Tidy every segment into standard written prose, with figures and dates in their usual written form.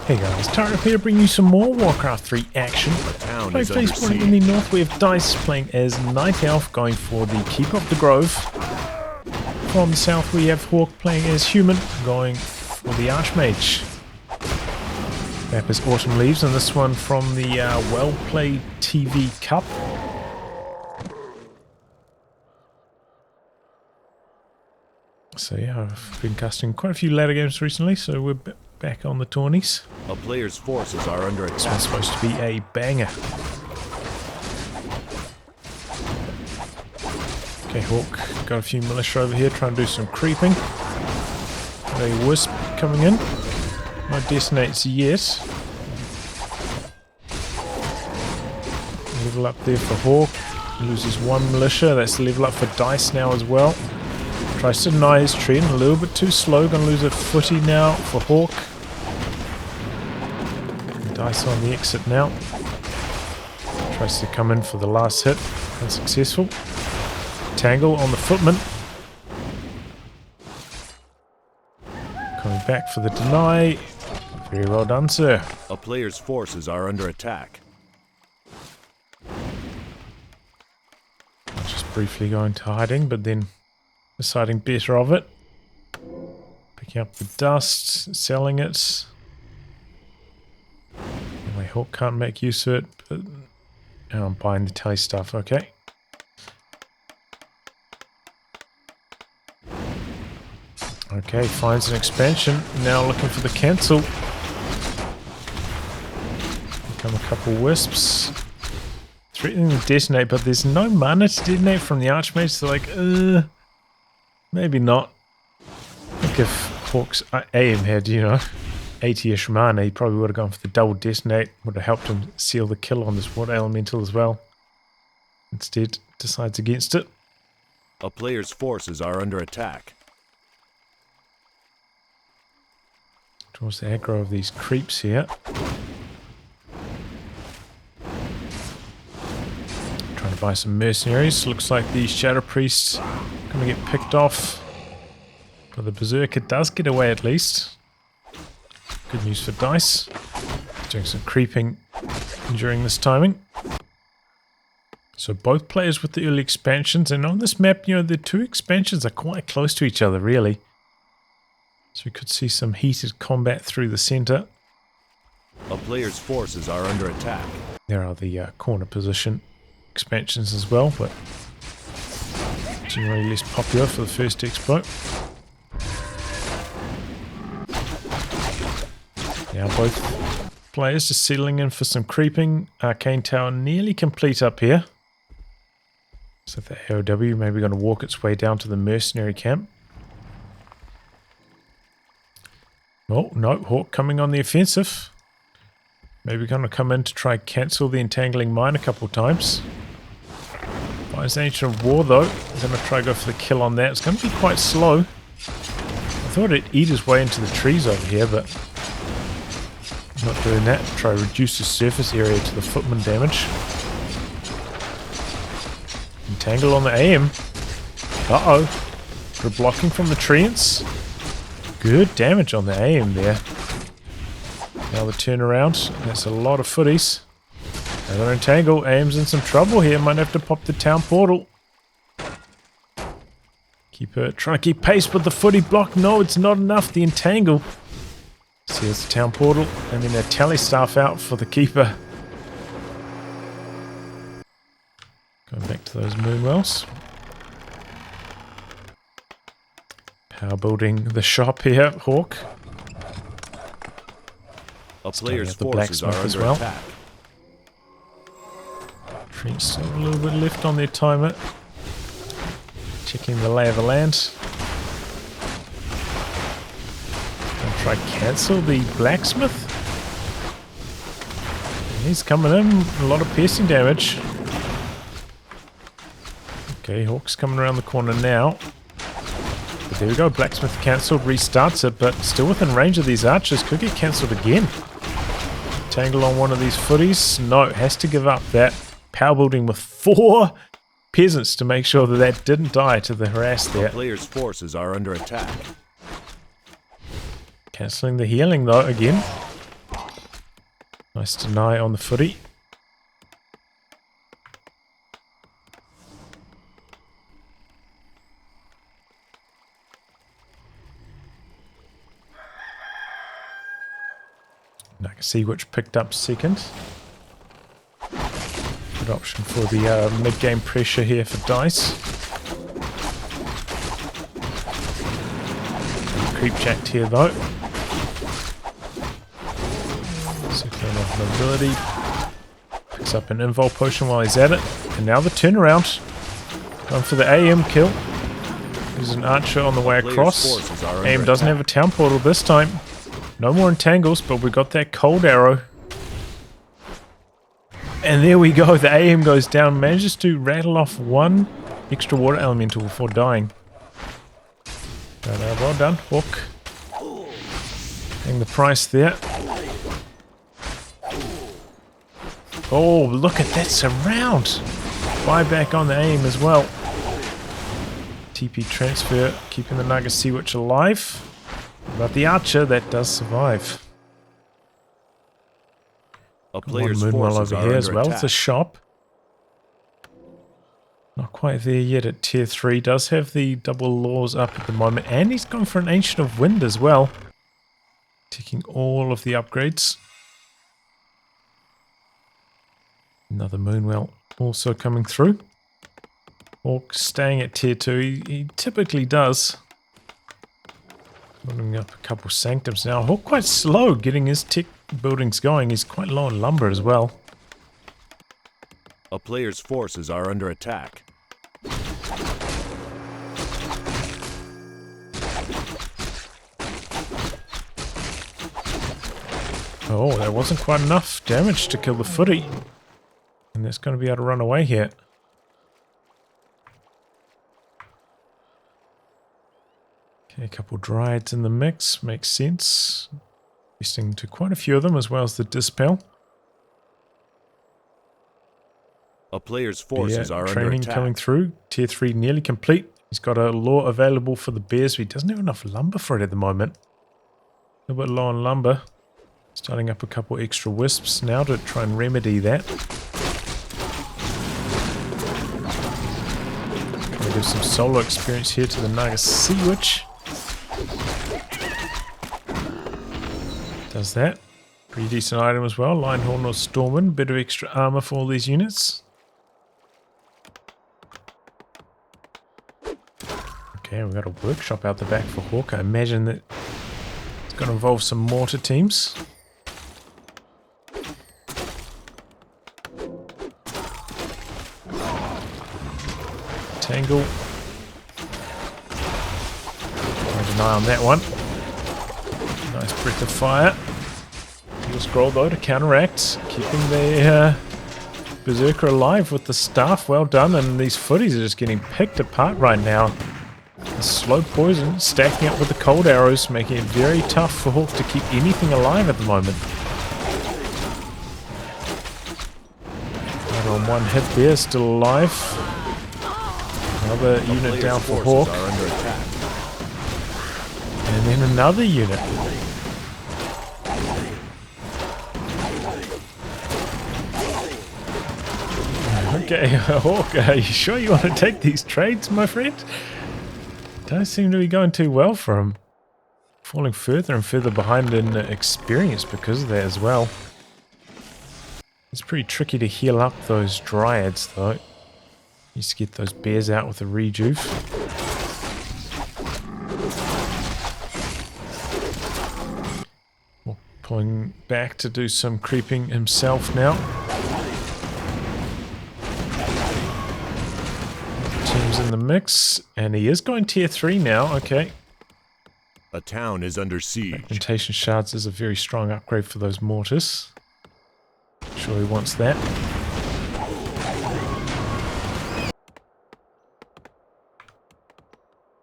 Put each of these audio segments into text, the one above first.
Hey guys, Tara here to bring you some more Warcraft 3 action. Play Facebook in the north, we have Dise playing as Night Elf, going for the Keeper of the Grove. From the south we have HawK playing as Human, going for the Archmage. Map is Autumn Leaves, and this one from the Well Played TV Cup. So yeah, I've been casting quite a few ladder games recently, so we're back on the tourneys. A player's forces are under attack. This one's supposed to be a banger. Okay, HawK got a few militia over here trying to do some creeping. Got a wisp coming in. No detonates yet. Level up there for HawK. Loses one militia. That's level up for Dise now as well. Tries to deny his trend. A little bit too slow. Gonna lose a footy now for HawK. Dise on the exit now. Tries to come in for the last hit. Unsuccessful. Tangle on the footman. Coming back for the deny. Very well done, sir. A player's forces are under attack. Just briefly going to hiding, but then deciding better of it. Picking up the dust, selling it. Anyway, HawK can't make use of it, but now I'm buying the tally stuff, okay. Okay, finds an expansion. Now looking for the cancel. Become a couple wisps. Threatening to detonate, but there's no mana to detonate from the Archmage, so like, maybe not. I think if HawK's AM had, 80-ish mana, he probably would have gone for the double detonate. Would have helped him seal the kill on this water elemental as well. Instead, decides against it. A player's forces are under attack. Draws the aggro of these creeps here. Trying to buy some mercenaries. Looks like the Shadow Priest's gonna get picked off. But the Berserker does get away at least. Good news for Dise. Doing some creeping during this timing. So both players with the early expansions, and on this map, the two expansions are quite close to each other, really. So we could see some heated combat through the center. A player's forces are under attack. There are the corner position expansions as well, but generally less popular for the first expo. Now both players just settling in for some creeping. Arcane Tower nearly complete up here. So the AOW maybe going to walk its way down to the mercenary camp. Oh, no, HawK coming on the offensive. Maybe going to come in to try cancel the entangling mine a couple times. Finds Ancient of War though. Going to try go for the kill on that. It's going to be quite slow. I thought it'd eat his way into the trees over here, but not doing that. Try to reduce the surface area to the footman damage. Entangle on the AM. Uh-oh. We're blocking from the treants. Good damage on the AM there. Now the turnaround. That's a lot of footies. Another entangle. AM's in some trouble here. Might have to pop the town portal. Trying to keep pace with the footy block. No, it's not enough. The entangle. See, there's the town portal. And then a tally staff out for the keeper. Going back to those moonwells. Power building the shop here, HawK. A player's forces are under attack. Trees still a little bit left on their timer. Checking the lay of the land. Gonna try cancel the blacksmith. He's coming in, a lot of piercing damage. Okay, HawK's coming around the corner now. But there we go, blacksmith cancelled, restarts it, but still within range of these archers. Could get cancelled again. Tangle on one of these footies. No, has to give up that. Power building with 4 peasants to make sure that that didn't die to the harass there. The player's forces are under attack. Cancelling the healing though again. Nice deny on the footy. And I can see which picked up second. Good option for the mid-game pressure here for Dise. Creep jacked here though. Circling off mobility. Picks up an invul potion while he's at it. And now the turnaround. Going for the AM kill. There's an archer on the way across. AM doesn't have a town portal this time. No more entangles, but we got that cold arrow. And there we go. The AM goes down. Manages to rattle off one extra water elemental before dying. But, well done, HawK. Paying the price there. Oh, look at that surround. Buyback on the aim as well. TP transfer, keeping the Naga Sea Witch alive. But the archer, that does survive. A player's one moonwell forces over are here as under well. attack. It's a shop. Not quite there yet at tier 3. Does have the double laws up at the moment. And he's gone for an Ancient of Wind as well. Taking all of the upgrades. Another moonwell also coming through. HawK staying at tier 2. He typically does. Building up a couple sanctums now. HawK quite slow getting his tech buildings going. He's quite low on lumber as well. A player's forces are under attack. Oh, that wasn't quite enough damage to kill the footy. And that's going to be able to run away here. Okay, a couple dryads in the mix. Makes sense. Boosting to quite a few of them as well as the dispel. A player's forces are under training attack. coming through. Tier 3 nearly complete. He's got a law available for the bears, but he doesn't have enough lumber for it at the moment. A little bit low on lumber. Starting up a couple extra wisps now to try and remedy that. Trying to give some solo experience here to the Naga Sea Witch. Does that. Pretty decent item as well. Linehorn or Stormwind. Bit of extra armor for all these units. Okay, we've got a workshop out the back for HawK. I imagine that it's going to involve some mortar teams. Tangle. Don't deny on that one. Nice breath of fire. Dual scroll though to counteract, keeping the Berserker alive with the staff. Well done, and these footies are just getting picked apart right now. The slow poison stacking up with the cold arrows, making it very tough for HawK to keep anything alive at the moment. Right on one hit there, still alive. Another unit down for HawK. And then another unit. Okay, HawK, are you sure you want to take these trades, my friend? Don't seem to be going too well for him. Falling further and further behind in experience because of that as well. It's pretty tricky to heal up those dryads though. Needs to get those bears out with a rejuve. Well, pulling back to do some creeping himself now. Teams in the mix, and he is going tier 3 now. Okay. A town is under siege. Fragmentation shards is a very strong upgrade for those mortars. Sure he wants that.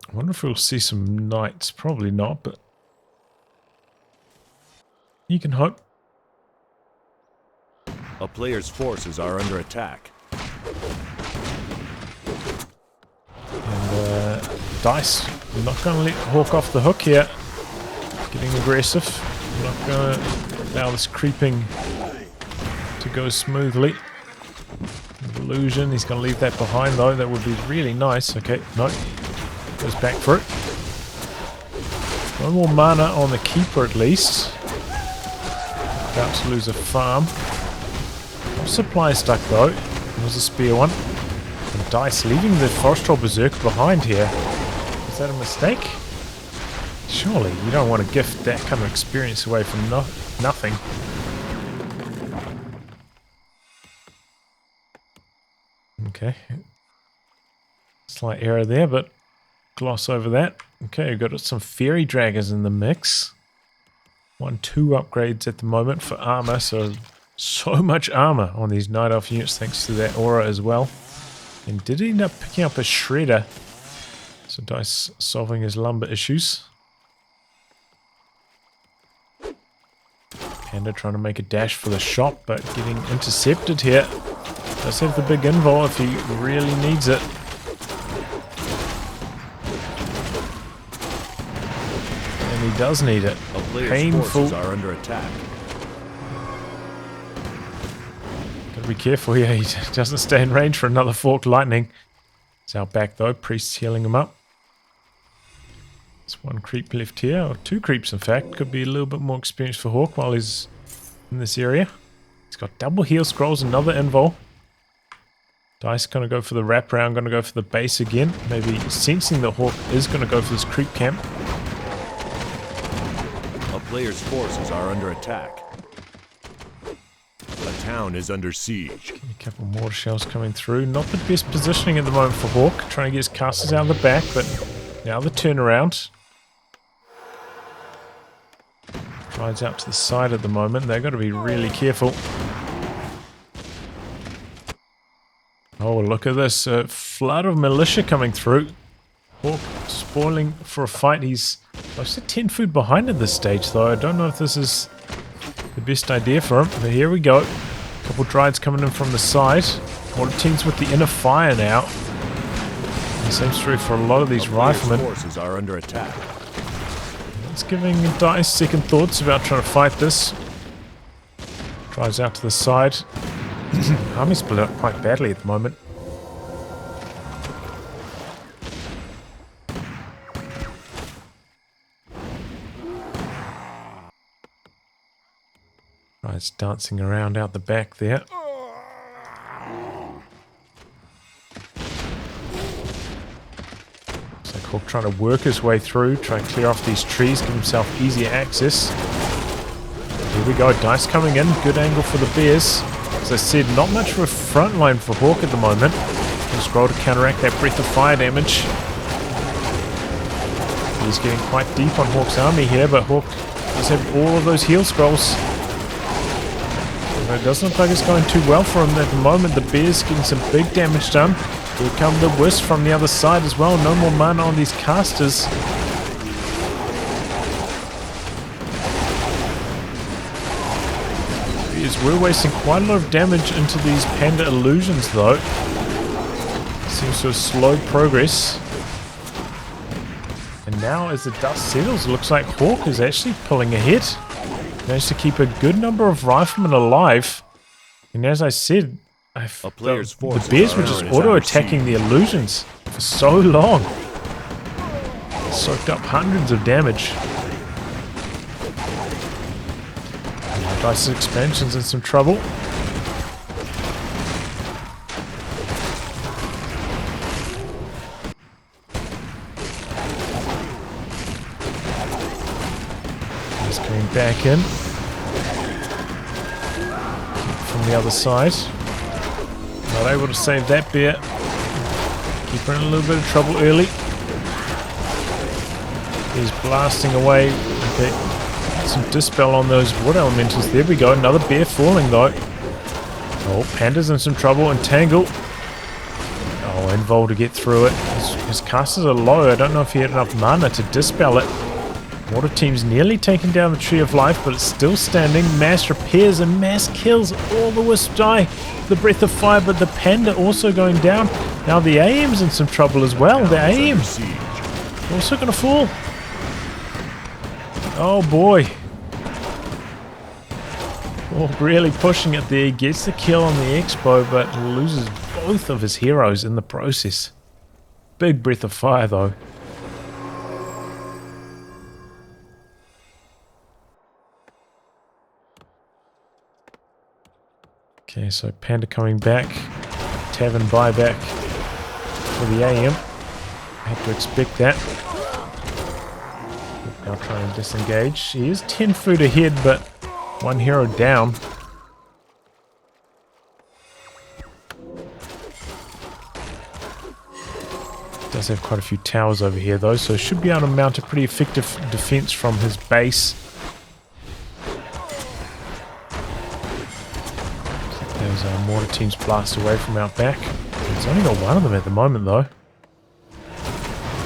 I wonder if we'll see some knights. Probably not, but you can hope. A player's forces are under attack. And Dise, we're not going to let HawK off the hook here. Getting aggressive. We're not going to allow this creeping to go smoothly. Illusion, he's going to leave that behind though. That would be really nice. Okay, no. Goes back for it. No more mana on the keeper at least. About to lose a farm. No supply stuck though. There's a spear one. And Dise leaving the Forest Troll Berserker behind here. Is that a mistake? Surely you don't want to gift that kind of experience away from nothing. Okay. Slight error there, but gloss over that. Okay, we've got some Fairy Dragons in the mix. 2 upgrades at the moment for armor, so much armor on these Night Elf units thanks to that aura as well. And did end up picking up a Shredder. So Dise solving his lumber issues. Panda trying to make a dash for the shot, but getting intercepted here. Does have the big invul if he really needs it. And he does need it. Painful. Are under attack. Gotta be careful here. He doesn't stay in range for another forked lightning. He's out back though. Priest's healing him up. There's 1 creep left here, or 2 creeps in fact. Could be a little bit more experience for HawK while he's in this area. He's got double heal scrolls, another invul. Dise gonna go for the wraparound, gonna go for the base again. Maybe sensing that HawK is gonna go for this creep camp. A player's forces are under attack. A town is under siege. A couple mortar shells coming through. Not the best positioning at the moment for HawK. Trying to get his casters out of the back, but now the turnaround. Rides out to the side at the moment. They've got to be really careful. Oh, look at this. A flood of militia coming through. HawK spoiling for a fight. He's close to 10 food behind at this stage, though. I don't know if this is the best idea for him. But here we go. A couple Dryades coming in from the side. Water teams with the inner fire now. The same story for a lot of these riflemen. Forces are under attack. It's giving Dise second thoughts about trying to fight this. Drives out to the side. Army split up quite badly at the moment. It's dancing around out the back there. So HawK trying to work his way through, try and clear off these trees, give himself easier access. Here we go, Dise coming in, good angle for the bears. As I said, not much of a front line for HawK at the moment. Can scroll to counteract that breath of fire damage. He's getting quite deep on HawK's army here, but HawK does have all of those heal scrolls. It doesn't look like it's going too well for him at the moment. The bear's getting some big damage done. Here come the wisp from the other side as well. No more mana on these casters. We're wasting quite a lot of damage into these panda illusions though. Seems to have slowed progress. And now as the dust settles, it looks like HawK is actually pulling ahead. Managed to keep a good number of riflemen alive. And as I said, the bears were just auto-attacking the illusions for so long. Soaked up hundreds of damage. Dice's expansion's in some trouble. He's coming back in. From the other side. Not able to save that bear. Keep her in a little bit of trouble early. He's blasting away. Okay. Some dispel on those wood elementals. There we go. Another bear falling though. Oh, Panda's in some trouble. Entangle. Oh, Invol to get through it. His casters are low. I don't know if he had enough mana to dispel it. Water team's nearly taken down the Tree of Life, but it's still standing. Mass repairs and mass kills. All the wisps die. The Breath of Fire, but the Panda also going down. Now the AM's in some trouble as well. The AM also going to fall. Oh boy. Hawk really pushing it there. He gets the kill on the Expo, but loses both of his heroes in the process. Big breath of fire, though. Okay, so Panda coming back. Tavern buyback for the AM. I have to expect that. Now trying to disengage. He is 10 foot ahead, but one hero down. Does have quite a few towers over here though, so should be able to mount a pretty effective defense from his base. Those mortar teams blast away from out back. He's only got one of them at the moment though.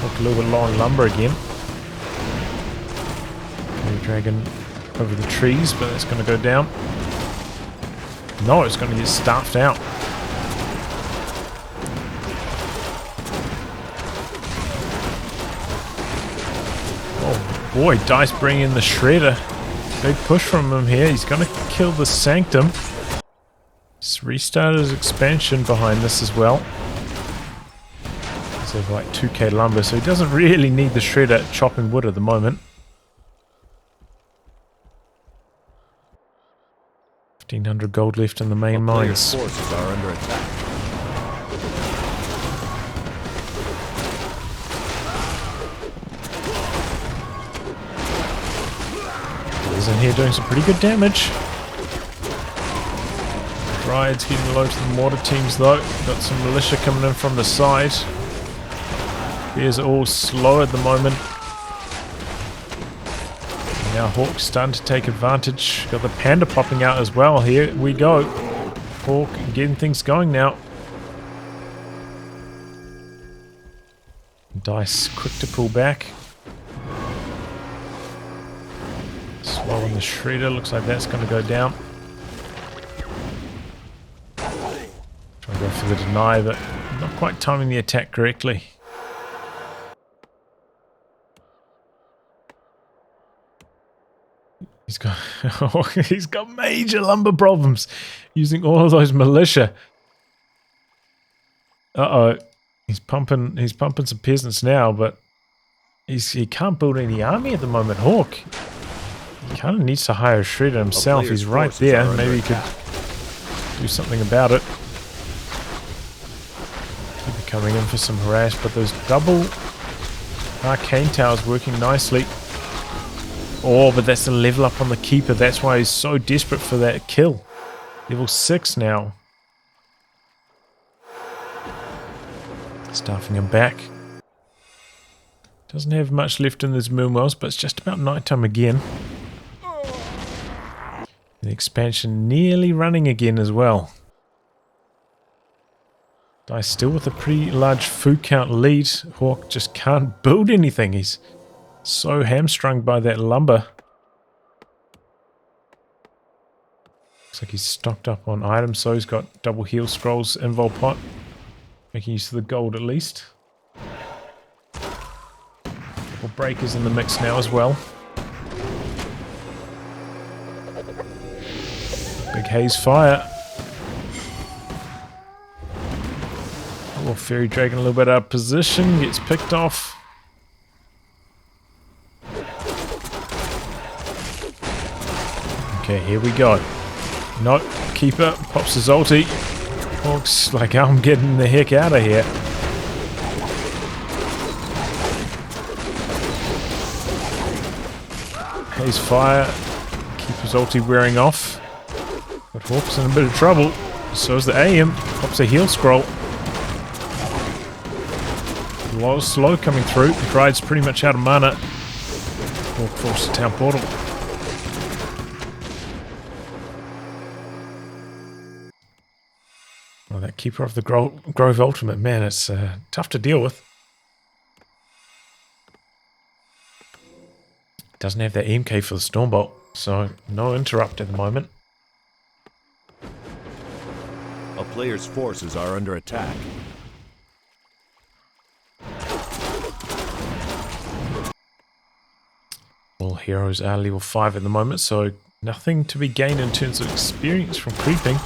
Look a little bit low on lumber again. Okay, dragon over the trees, but that's going to go down. No, it's going to get staffed out. Oh boy, Dise bringing in the shredder. Big push from him here. He's going to kill the Sanctum. He's restarted his expansion behind this as well. He's over like 2k lumber, so he doesn't really need the shredder chopping wood at the moment. 1500 gold left in the main mines. Forces are under attack. He's in here doing some pretty good damage. Ride's getting low to the mortar teams though. Got some militia coming in from the side. Bears are all slow at the moment. Now Hawk's starting to take advantage. Got the Panda popping out as well. Here we go. Hawk getting things going now. Dise quick to pull back. Slow on the shredder. Looks like that's going to go down. Try to go for the deny, but not quite timing the attack correctly. He's got major lumber problems using all of those militia. Uh-oh. He's pumping some peasants now, but he can't build any army at the moment. Hawk. He kind of needs to hire a shredder himself. He's right there. Maybe he could do something about it. Keep it coming in for some harass, but those double arcane towers working nicely. Oh, but that's the level up on the Keeper. That's why he's so desperate for that kill. Level 6 now. Staffing him back. Doesn't have much left in this Moonwells, but it's just about nighttime again. The expansion nearly running again as well. Dise still with a pretty large food count lead. Hawk just can't build anything. He's so hamstrung by that lumber. Looks like he's stocked up on items, so he's got double heal scrolls, invul pot. Making use of the gold at least. Couple breakers in the mix now as well. Big haze fire. Oh, Fairy Dragon a little bit out of position, gets picked off. Okay, here we go. Nope, Keeper pops his ulti. Hawk's like, I'm getting the heck out of here. Haze fire. Keeper's ulti wearing off. But Hawk's in a bit of trouble. So is the AM. Pops a heal scroll. Low slow coming through. The Gride's pretty much out of mana. Hawk forced the town portal. Oh, that Keeper of the Grove Ultimate, man, it's tough to deal with. Doesn't have that EMK for the Stormbolt, so no interrupt at the moment. A player's forces are under attack. All heroes are level 5 at the moment, so Nothing to be gained in terms of experience from creeping.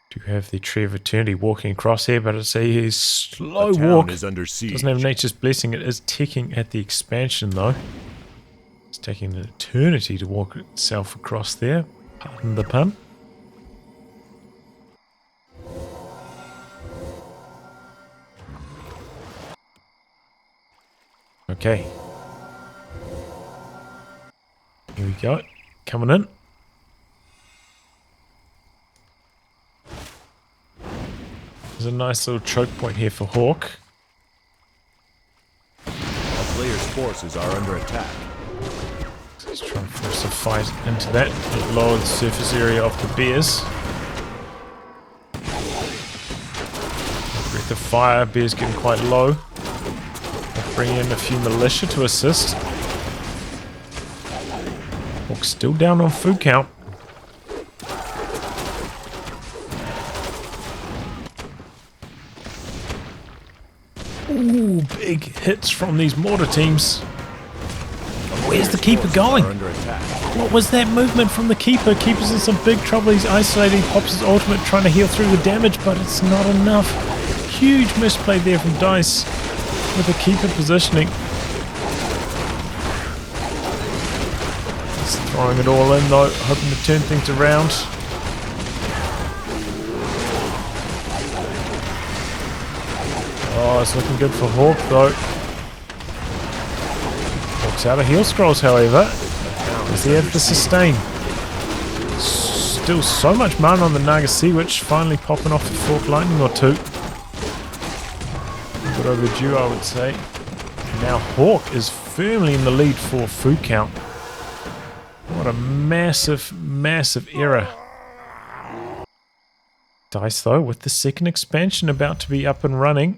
Do have the Tree of Eternity walking across here, but it's a slow walk. Is under siege. Doesn't have Nature's Blessing. It is ticking at the expansion though. It's taking an eternity to walk itself across there. Pardon the pun. Okay. Here we go. Coming in. There's a nice little choke point here for HawK. A player's forces are under attack. So he's trying to force a fight into that. Lower the surface area of the bears. Breath of fire. Bears getting quite low. Bring in a few militia to assist. HawK's still down on food count. Ooh, big hits from these mortar teams. Where's the keeper going? What was that movement from the keeper? Keeper's in some big trouble. He's isolating, pops his ultimate, trying to heal through the damage, but it's not enough. Huge misplay there from Dise with the keeper positioning. He's throwing it all in though, hoping to turn things around. Oh, it's looking good for HawK though. HawK's out of heal scrolls, however. Does he have to sustain? Still so much mana on the Naga Sea Witch, finally popping off a fork lightning or two. But overdue, I would say. Now HawK is firmly in the lead for food count. What a massive, massive error. Dise though, with the second expansion about to be up and running.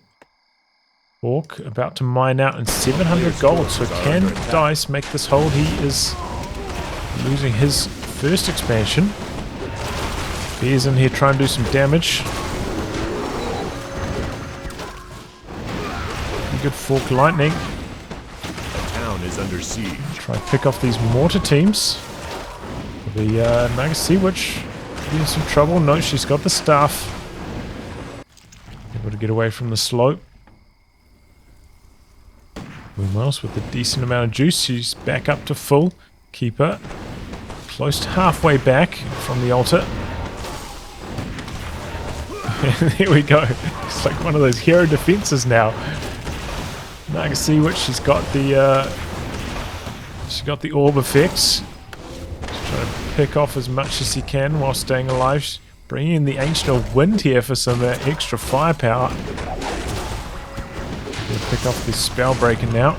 HawK about to mine out in 700 gold. So can Dise make this hold? He is losing his first expansion. Bears in here trying to do some damage. Good fork lightning. The town is under siege. Try to pick off these mortar teams. The Naga Sea Witch in some trouble. No, she's got the staff. Able to get away from the slope. Moonwells with a decent amount of juice. She's back up to full. Keeper close to halfway back from the altar. There we go. It's like one of those hero defenses now. Naga Sea Witch, she's got the orb effects. She's trying to pick off as much as she can while staying alive. She's bringing in the Ancient of Wind here for some extra firepower. Gonna pick off this Spellbreaker now.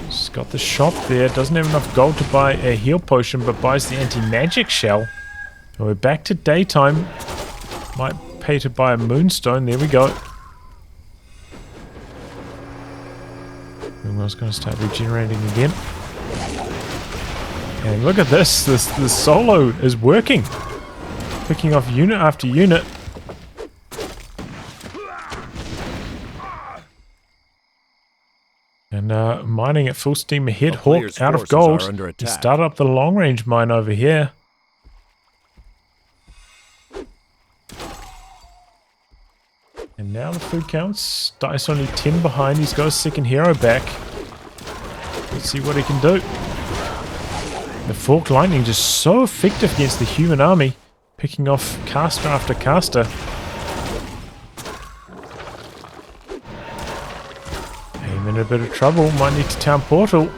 She's got the shop there. Doesn't have enough gold to buy a heal potion, but buys the anti-magic shell. And we're back to daytime. Might pay to buy a moonstone. There we go. Moonwell's going to start regenerating again. And look at this. This solo is working. Picking off unit after unit. And mining at full steam ahead. HawK out of gold. He started up the long range mine over here. And now the food counts. Dise only 10 behind. He's got a second hero back. Let's see what he can do. The fork lightning just so effective against the human army. Picking off caster after caster. I'm in a bit of trouble. Might need to town portal.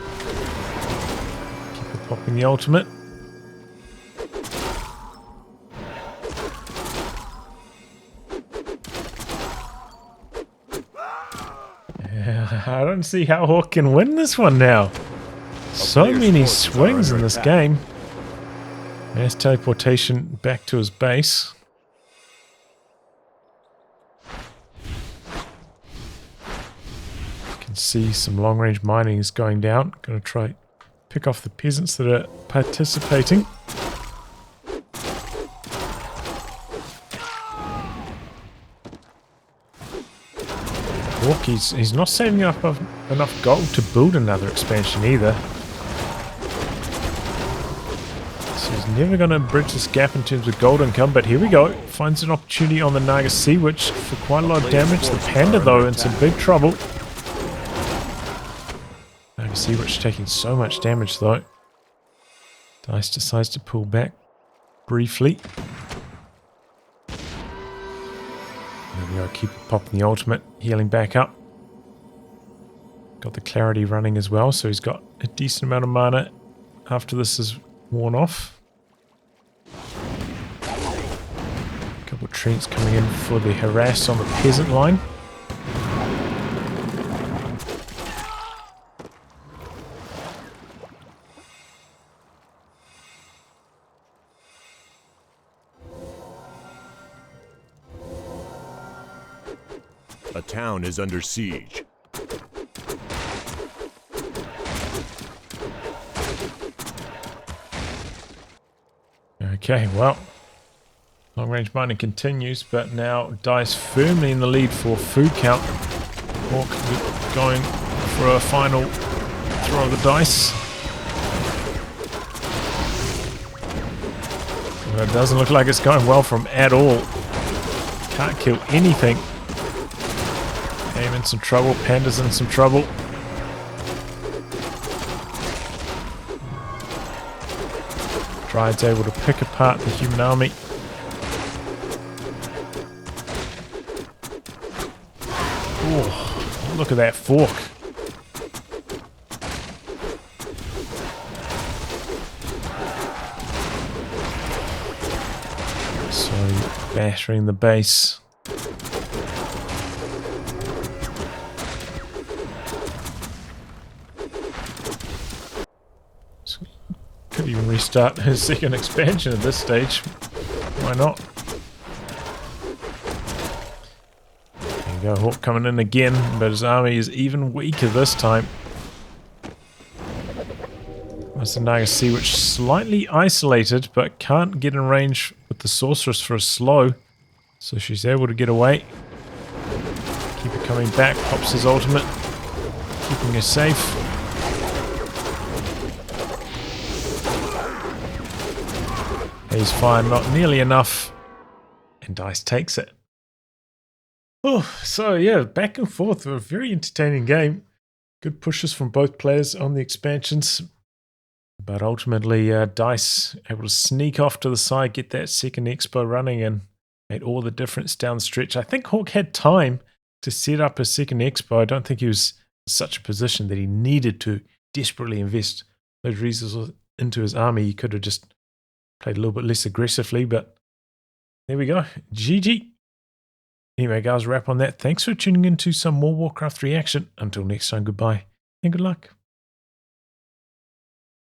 Keep popping the ultimate. I don't see how HawK can win this one now. So many swings in this game. Mass teleportation back to his base. You can see some long range mining is going down. Gonna try pick off the peasants that are participating. HawK, he's not saving up enough gold to build another expansion either. So he's never going to bridge this gap in terms of gold income, but here we go. Finds an opportunity on the Naga Sea Witch for quite a lot of damage. The Panda, though, in some big trouble. Naga Sea Witch taking so much damage, though. Dise decides to pull back briefly. There we go, keep popping the ultimate, healing back up. Got the clarity running as well, so he's got a decent amount of mana after this is worn off. A couple of treants coming in for the harass on the peasant line. A town is under siege. Okay, well, long-range mining continues, but now Dise firmly in the lead for food count. HawK going for a final throw of the dice. Well, it doesn't look like it's going well from at all. Can't kill anything. Game in some trouble, Panda's in some trouble. Dryad's able to pick apart the human army. Oh, look at that fork. So battering the base. Could even restart his second expansion at this stage. Why not? There you go, HawK coming in again, but his army is even weaker this time. That's the Naga Sea Witch slightly isolated, but can't get in range with the sorceress for a slow. So she's able to get away. Keep her coming back, pops his ultimate, keeping her safe. He's fire, not nearly enough, and Dise takes it. Oh, so yeah, back and forth, a very entertaining game. Good pushes from both players on the expansions, but ultimately Dise able to sneak off to the side, get that second expo running, and made all the difference down the stretch. I think HawK had time to set up a second expo. I don't think he was in such a position that he needed to desperately invest those resources into his army. He could have just played a little bit less aggressively, but there we go. GG. Anyway, guys, wrap on that. Thanks for tuning in to some more Warcraft 3 action. Until next time, goodbye and good luck.